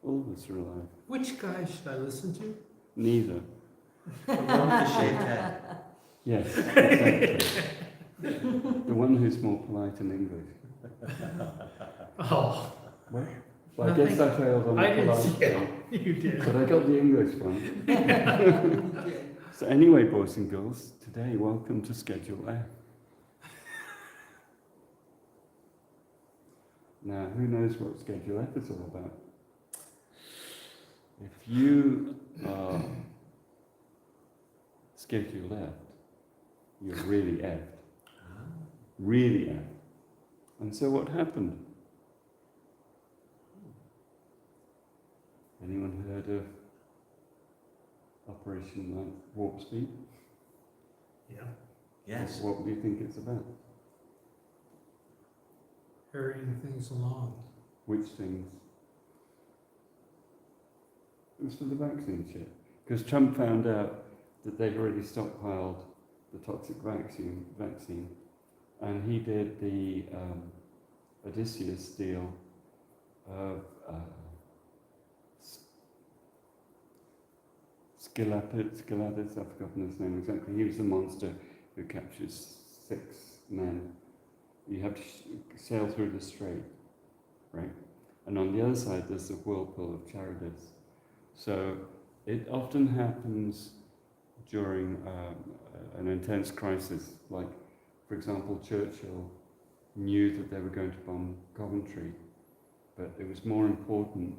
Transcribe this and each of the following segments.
All of us are alive. Which guy should I listen to? Neither. The one with the shaved head. Yes, exactly. The one who's more polite in English. Oh, Well, I guess I failed on the I didn't polite see it. one, You did. but I got the English one. So anyway, boys and girls, today, welcome to Schedule F. Now, who knows what Schedule F is all about? If you are Schedule F, you're really effed. Really effed. And so what happened? Anyone heard of Operation like Warp Speed? Yeah. Yes. What do you think it's about? Hurrying things along. Which things? It was for the vaccine shit. Because Trump found out that they'd already stockpiled the toxic vaccine, and he did the Odysseus deal of Scyllatus, I've forgotten his name exactly. He was the monster who captures 6 men. You have to sail through the strait, right? And on the other side, there's the whirlpool of Charybdis. So it often happens during an intense crisis. Like, for example, Churchill knew that they were going to bomb Coventry, but it was more important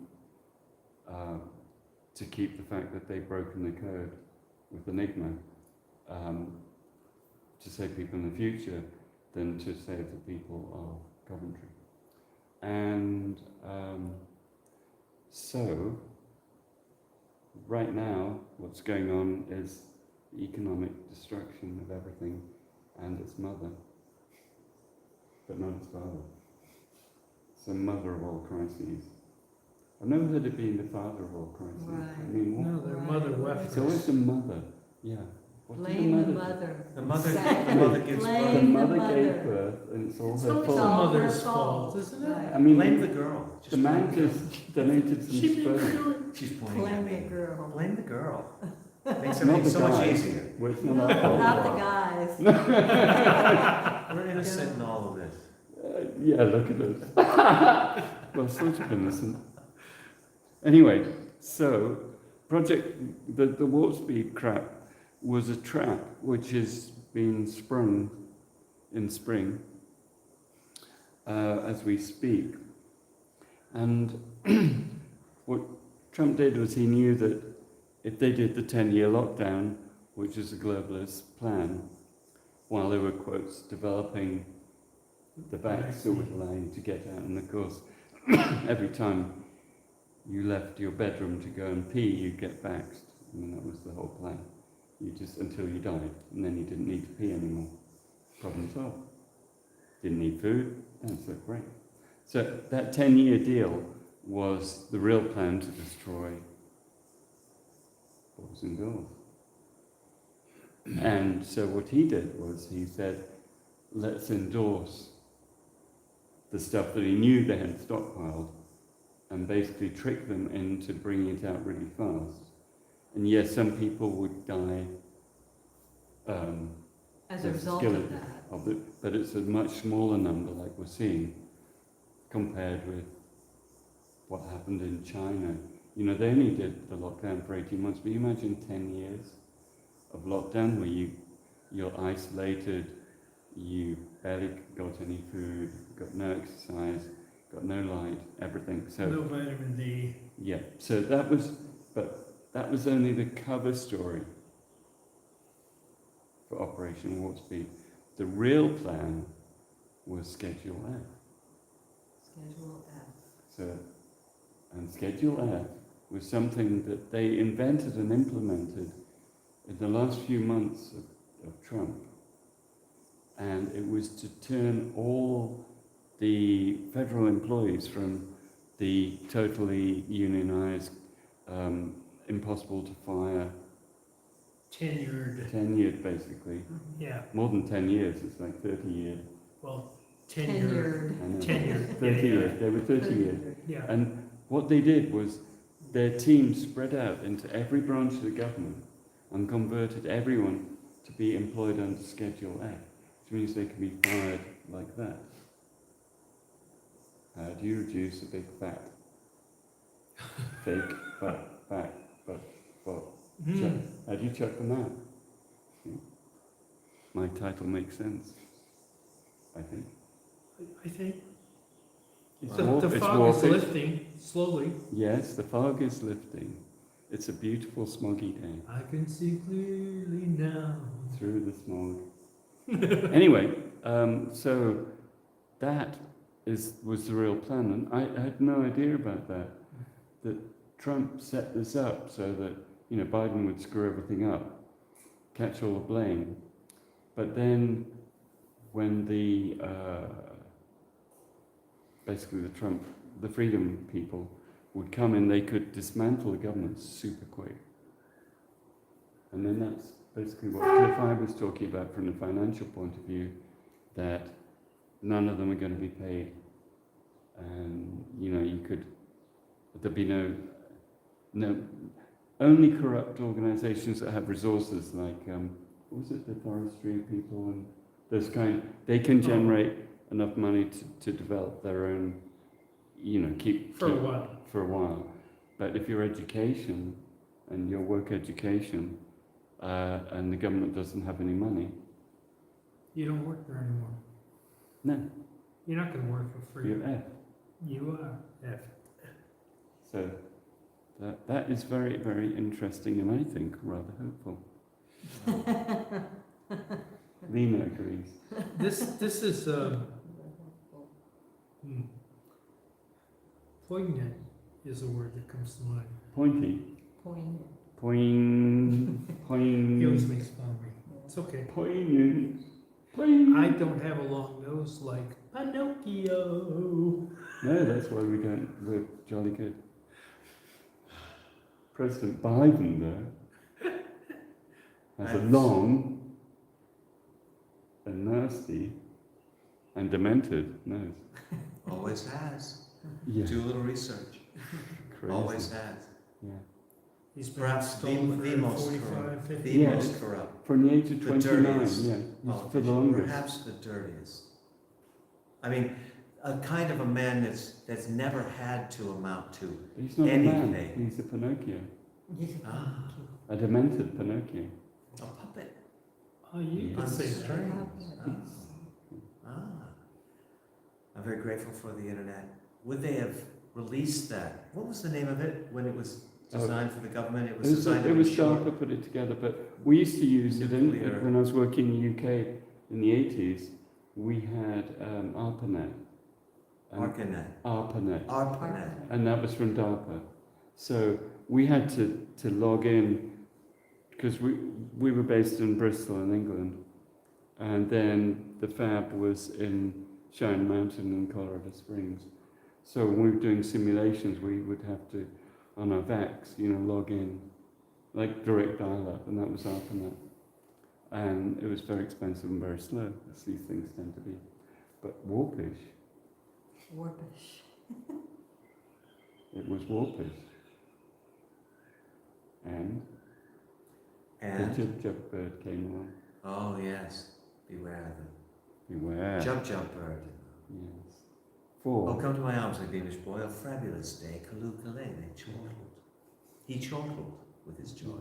to keep the fact that they'd broken the code with Enigma to save people in the future than to save the people of Coventry. And so, right now, what's going on is the economic destruction of everything and its mother, but not its father. It's the mother of all crises. I've never heard it being the father of all crises. Right. I mean, what? No, their mother left It's always the mother, yeah. What did Blame the do? mother. The mother, Exactly. the mother gives Blame birth. The the mother gave mother. birth, and it's all It's her always the fault. mother's Her fault, isn't it? Right. I mean, Blame the girl. the man just donated some She didn't sperm. do it. She's pointing Blame at the me. girl. Blame the girl. Makes Not everything the so much guy. easier. Well, it's No, not our fault. not the guys. We're innocent in all of this. Yeah, look at us. Well, sort of innocent. Anyway, so the warp speed crap was a trap which has been sprung in spring as we speak. And what Trump did was he knew that if they did the 10-year lockdown, which is a globalist plan, while they were, quotes, developing the vax that would allow you to get out. And of course, every time you left your bedroom to go and pee, you'd get vaxxed. I mean, that was the whole plan. You just, until you died, and then you didn't need to pee anymore. Problem solved. Didn't need food, that's so great. So that 10-year deal was the real plan to destroy boys and girls. And so what he did was he said, let's endorse the stuff that he knew they had stockpiled and basically trick them into bringing it out really fast. And yes, some people would die As a the result skill of that. of it, but it's a much smaller number, like we're seeing, compared with what happened in China. You know, they only did the lockdown for 18 months, but you imagine 10 years of lockdown where you're isolated, you barely got any food, got no exercise, got no light, everything. So No vitamin D. yeah, so that was only the cover story for Operation Warp Speed. The real plan was Schedule F. Schedule F. So, and Schedule F was something that they invented and implemented in the last few months of Trump. And it was to turn all the federal employees from the totally unionized, impossible to fire, tenured basically. Yeah, More than 10 years, it's like 30 years. well, Tenured. I know. Tenured. 30 Yeah, years, they were 30 years. Yeah. And what they did was their team spread out into every branch of the government and converted everyone to be employed under Schedule F, which means they can be fired like that. How do you reduce a big fat fake but chuck? How do you chuck them out? My title makes sense, I think. I think It's the it's fog is Warpish. lifting slowly. Yes, the fog is lifting. It's a beautiful smoggy day I can see clearly now. through the smog. Anyway, so that was the real plan, and I had no idea about that. That Trump set this up so that Biden would screw everything up, catch all the blame, but then when the basically the freedom people would come in, they could dismantle the government super quick. And then that's basically what Cliff I was talking about from the financial point of view, that none of them are going to be paid. And, there'd be no, only corrupt organizations that have resources like, what was it, the forestry people and those they can generate enough money to develop their own, For a while. for a while. But if your education and your work education and the government doesn't have any money, You don't work there anymore. no, You're not going to work for free. you're F. You are F. So that is very, very interesting and I think rather hopeful. Lena agrees. This is poignant is a word that comes to mind. Pointy. Poignant. He always Poignant. makes fun of me. It's okay. Poignant. Poignant. I don't have a long nose like Pinocchio. No, that's why we're jolly good. President Biden, though, has a long and nasty and demented nose. Always has. Yeah. Do a little research. Crazy. Always has. Yeah. He's been Perhaps the installed the for most 45, corrupt. 50 The Yeah. years. most corrupt. From the age of The 29, dirtiest yeah. He's for the politician, longest. perhaps the dirtiest. I mean, a kind of a man that's never had to amount to. He's not a man, anything. he's a Pinocchio. Ah. A demented Pinocchio. A puppet. Oh, you can say strings. Ah. I'm very grateful for the internet. Would they have released that? What was the name of it when it was designed for the government? It was designed to It was ensure- DARPA put it together, but we used to use it Nuclear. when I was working in the UK in the 80s. We had ARPANET. ARPANET. ARPANET. ARPANET. And that was from DARPA. So we had to log in because we were based in Bristol in England, and then the fab was in Cheyenne Mountain in Colorado Springs. So when we were doing simulations, we would have to, on our VAX, log in, like direct dial-up, and that was ARPANET. And it was very expensive and very slow, as these things tend to be. But Warpish, Warpish. it was Warpish. And the And, jub bird came along. oh yes, beware of them. Beware. Jump bird. Yes. Oh, 4. come to my arms, my beamish boy, a fabulous day, Kalookalele chortled. He chortled with his joy.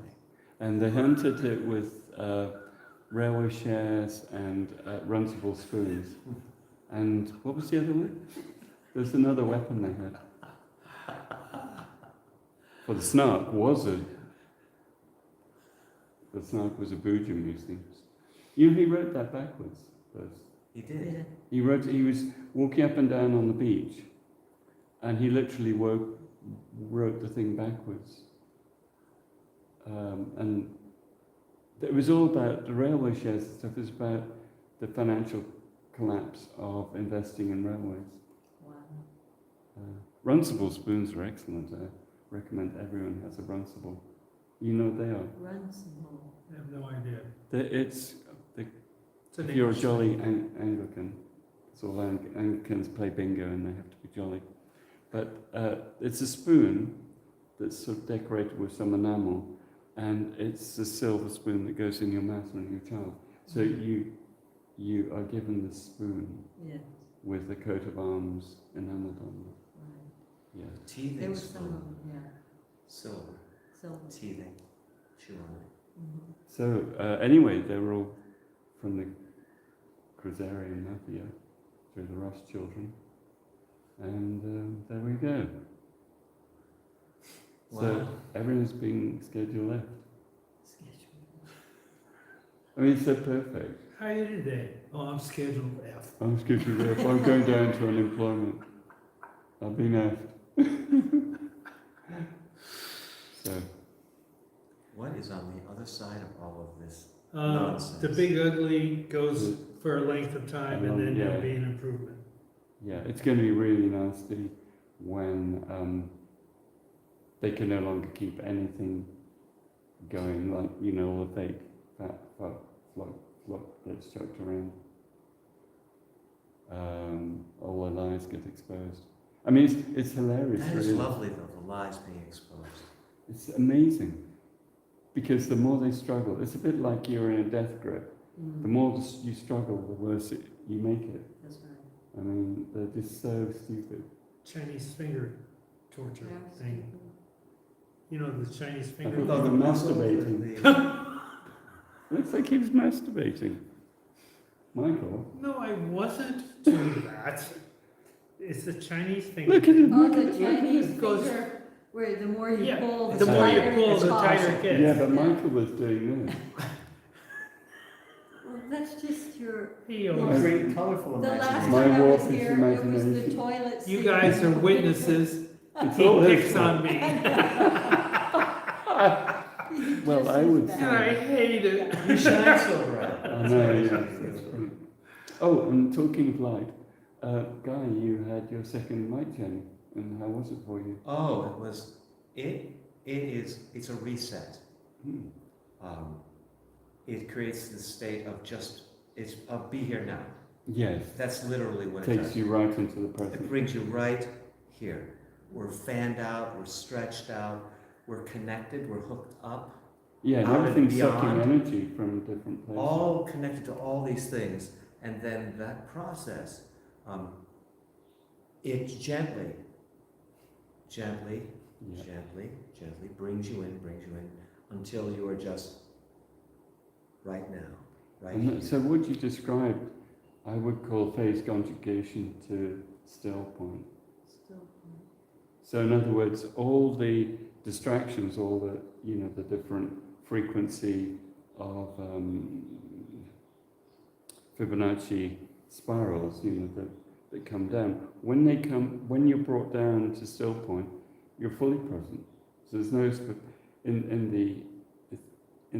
And they hunted it with railway shares and runcible spoons. And what was the other one? There's another weapon they had. Well, the snark was a boojum, you see. He wrote that backwards first. He did. He was walking up and down on the beach, and he literally wrote the thing backwards. And it was all about the railway shares and stuff. It was about the financial collapse of investing in railways. Wow. Runcible spoons are excellent. I recommend everyone has a runcible. You know what they are. Runcible. I have no idea. It's It's an if you're a English jolly thing. Anglican, it's all Anglicans play bingo and they have to be jolly. But it's a spoon that's sort of decorated with some enamel, and it's a silver spoon that goes in your mouth when you're a child. So you are given the spoon Yes, with the coat of arms enameled on it. right. Yeah. Teething There was some of spoon, them, yeah, silver, silver. teething, chew on it. Mhm. So anyway, they were all from the Cruzarian Mafia through the Ross children, and there we go. So Wow. everyone's being scheduled left. Schedule. I mean, it's so perfect. How are you today? Oh, I'm scheduled F. I'm scheduled left. I'm going down to unemployment. I've been effed. So What is on the other side of all of this? The Nonsense. big ugly goes for a length of time, and then Yeah. there'll be an improvement. yeah, it's going to be really nasty when they can no longer keep anything going, like, you know, all the fake fat fuck gets chucked around. All the lies get exposed. I mean, it's hilarious. That is really. lovely, though, the lies being exposed. It's amazing. Because the more they struggle, it's a bit like you're in a death grip. Mm. The more you struggle, the worse you make it. That's right. I mean, they're just so stupid. Chinese finger torture Yeah, thing. You know, the Chinese I finger. thought Oh, the the muscle, masturbating. the- Looks like he was masturbating. Michael, No, I wasn't doing that. It's the Chinese finger. look at him. Oh, Look the at him. Chinese It goes- finger, where the more you Yeah, pull, the more you tighter pull, it the pops. tighter it gets. Yeah, but Michael was doing this. Well, that's just your, Hey, What a great, colorful the last imagination. My time I was Warpish here, it was the imagination. toilet you seat. guys are witnesses. It's He all his picks fault. on me. Well, Just I as would bad. And I hate it. You shine so bright. I know, yeah. That's right. Oh, and talking of light, Guy, you had your second mic journey, and how was it for you? Oh, it's a reset. Hmm. It creates the state of of be here now. Yes, That's literally what it takes does. you right into the It present. brings you right here. We're fanned out, we're stretched out, we're connected, we're hooked up, Yeah, and out and everything's sucking beyond. energy from different places. all connected to all these things. And then that process, it gently Yeah. brings you in, until you are just right now, right And here. so what you described, I would call phase conjugation to still point. Still, So in other words, all the distractions, all the, the different frequency of Fibonacci spirals, that come down. When you're brought down to still point, you're fully present. So there's no in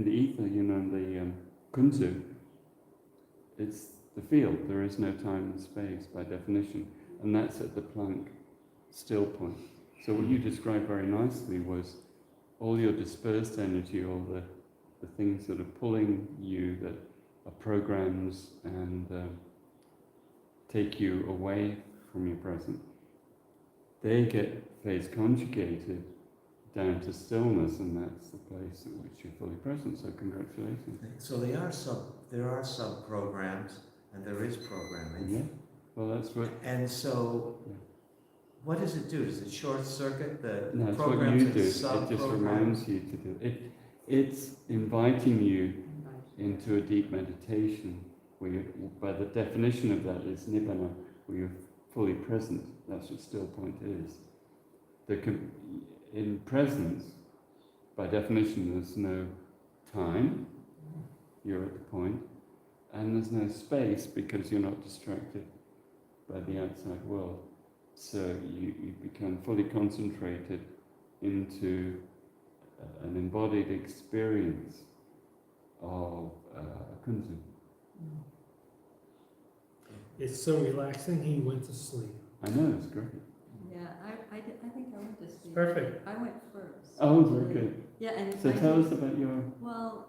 the ether, in the kunzu, it's the field. There is no time and space by definition, and that's at the Planck still point. So what you described very nicely was all your dispersed energy, all the things that are pulling you, that are programs and take you away from your present, they get phase conjugated down to stillness, and that's the place at which you're fully present. So congratulations. So there are sub programs, and there is programming. Yeah. Well, that's what. And so, Yeah. what does it do? Does it short circuit the No, it's what programs you and do. It just sub-programs? reminds you to do it. It's inviting you invite. into a deep meditation, where by the definition of that is nibbana, where you're fully present. That's what still point is. In presence, by definition, there's no time. You're at the point, and there's no space because you're not distracted by the outside world. So you become fully concentrated into an embodied experience of kunzu. Mm. It's so relaxing, he went to sleep. I know, it's great. Yeah, I think I went to sleep. Perfect. I went first. Oh, very good. Yeah, and So I tell think- us about your. Well,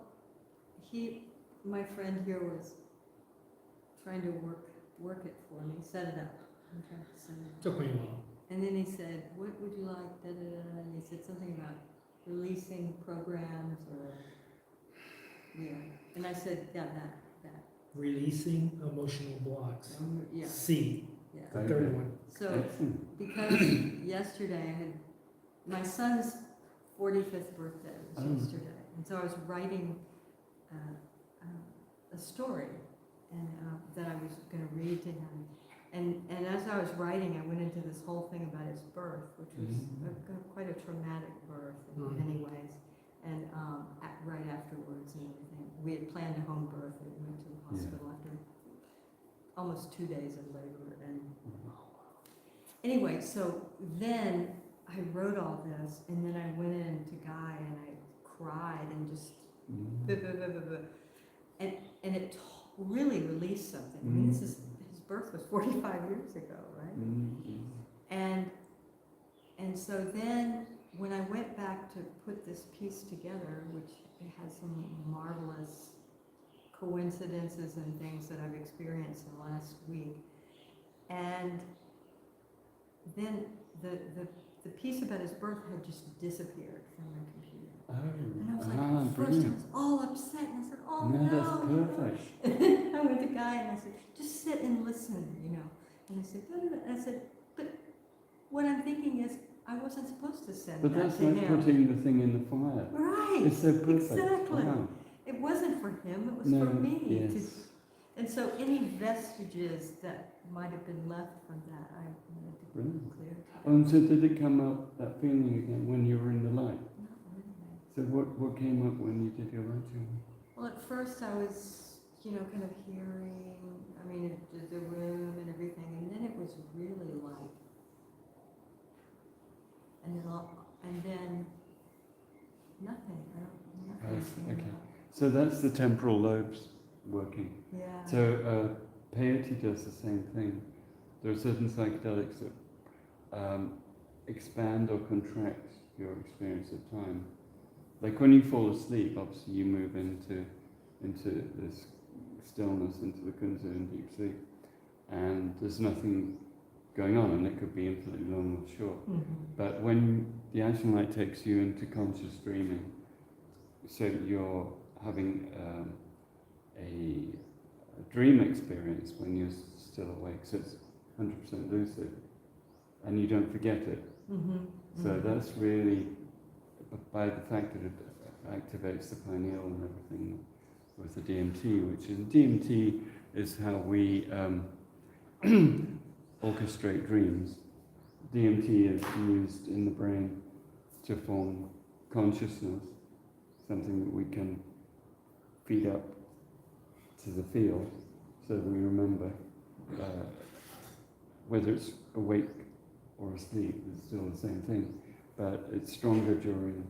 my friend here was trying to work it for me, set it up. I'm trying to set it up. Took me a while. And then he said, what would you like, da, da, da, and he said something about releasing programs or, yeah. And I said, yeah, that, Releasing emotional blocks. yeah, C, yeah. the Very third good. one. So, Excellent. because yesterday I had, my son's 45th birthday was Oh. yesterday, and so I was writing a story, and that I was going to read to him. And as I was writing, I went into this whole thing about his birth, which was quite a traumatic birth in Mhm. many ways, and right afterwards and everything. We had planned a home birth, and we went to the hospital after almost 2 days of labor, and anyway, so then I wrote all this, and then I went in to Guy, and I cried, and just, and it really released something. I mean, his birth was 45 years ago, right? And so then, when I went back to put this piece together, which it has some marvelous coincidences and things that I've experienced in the last week, and then the piece about his birth had just disappeared from my computer. And I was like, at first I brilliant. was all upset, and I said, oh No, no. that's perfect. And then I went to Guy and I said, just sit and listen, you know. And I said, da, da, da. And I said, but what I'm thinking is, I wasn't supposed to send But that that's to like him. putting the thing in the fire. Right. It's so perfect. Exactly. Wow. It wasn't for him, it was No, for me. yes. And so any vestiges that might have been left from that, I wanted to Brilliant. clear. Oh, and so did it come up, that feeling again, when you were in the light? Not really. So what came up when you did your writing? Well, at first I was, you know, kind of hearing, I mean, the room and everything, and then it was really like, and then nothing. Nothing came Okay. up. So that's the temporal lobes working. Yeah. So peyote does the same thing. There are certain psychedelics that expand or contract your experience of time. Like when you fall asleep, obviously you move into this stillness, into the kunzu and deep sleep, and there's nothing going on, and it could be infinitely long or short. Mhm. But when the action light takes you into conscious dreaming, so you're having a dream experience when you're still awake, so it's 100% lucid, and you don't forget it. Mhm. So Mhm. that's really, by the fact that it activates the pineal and everything with the DMT, which in DMT is how we orchestrate dreams. DMT is used in the brain to form consciousness, something that we can feed up to the field so that we remember whether it's awake or asleep, it's still the same thing, but it's stronger during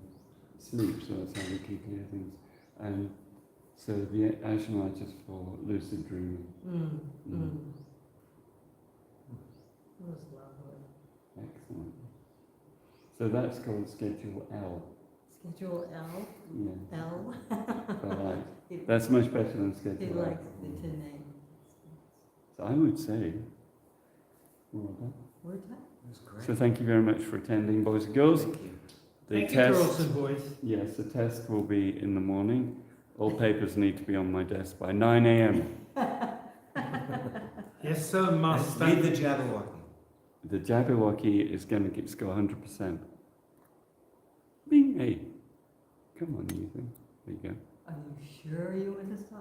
sleep, so that's how we can clear things. And so the action light is for lucid dreaming. It was lovely. Excellent. So that's called Schedule L. Schedule L. Yeah. L. But like, He- that's much better than He Schedule L. likes the name. So I would say, well done. We're done. It was great. So thank you very much for attending, boys and girls. Thank you. The Thank you, test, girls and boys. yes, the test will be in the morning. All papers need to be on my desk by 9 a.m. Yes, sir, master. Read the Jabberwocky. The Jabberwocky is going to score 100%. Bing, hey, come on, Ethan. There you go. Are you sure you want to stop?